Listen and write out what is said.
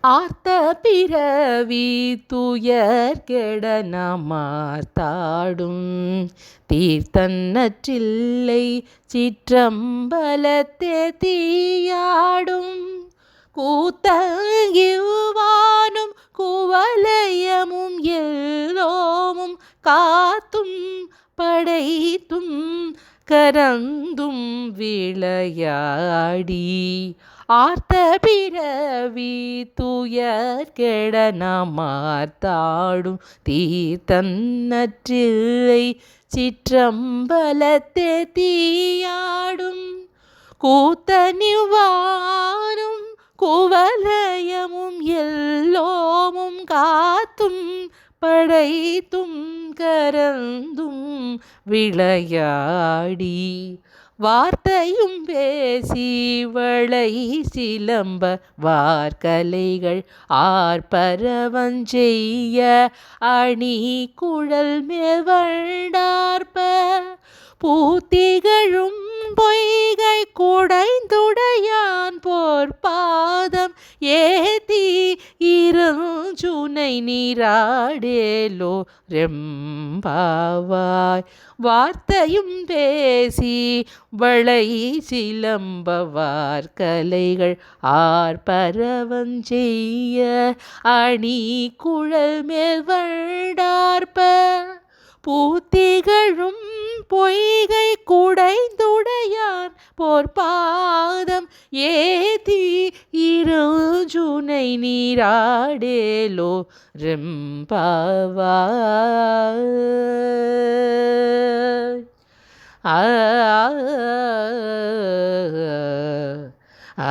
ஆர்த்த பிறவி துயர் கெட நாமார்த்தாடும் தீர்த்தன்னற்றில்லை சிற்றம்பலத்தே தீயாடும் கூத்தங்கிவானும் குவலயமும் எல்லோமும் காத்தும் படைத்தும் கரந்தும் விளையாடி ஆர்த்த பிறவி துயர் கெட நாமார்த்தாடும் தீர்த்தன்னற்றில்லை சிற்றம்பலத்தே தீயாடும் கூத்தனிவானும் குவலயமும் எல்லோமும் காத்தும் படைத்தும் கரந்தும் விளையாடி வார்த்தையும் பேசி வளை சிலம்ப வார்கலைகள் ஆர்ப்பரவஞ்செய்ய அணி குழல் மேவண்டார்ப்ப பூத்திகழும் பொய்கை குடைந்துடையான் போர்பாதம் ஏத்தி இருஞ்சுனை நீராடேலோ ரெம்பாவாய் வார்த்தையும் பேசி வளை சிலம்ப வார்கலைகள் ஆர்ப்பரவஞ்செய்ய அணி குழல் மேல் வண்டார்ப்ப பூத்திகழும் பொய்கை குடைந்துடையான் போர்பாதம் ஏத்தி இருஞ்சுனை நீராடேலோ ரெம்பாவாய். ஆ ஆ ஆ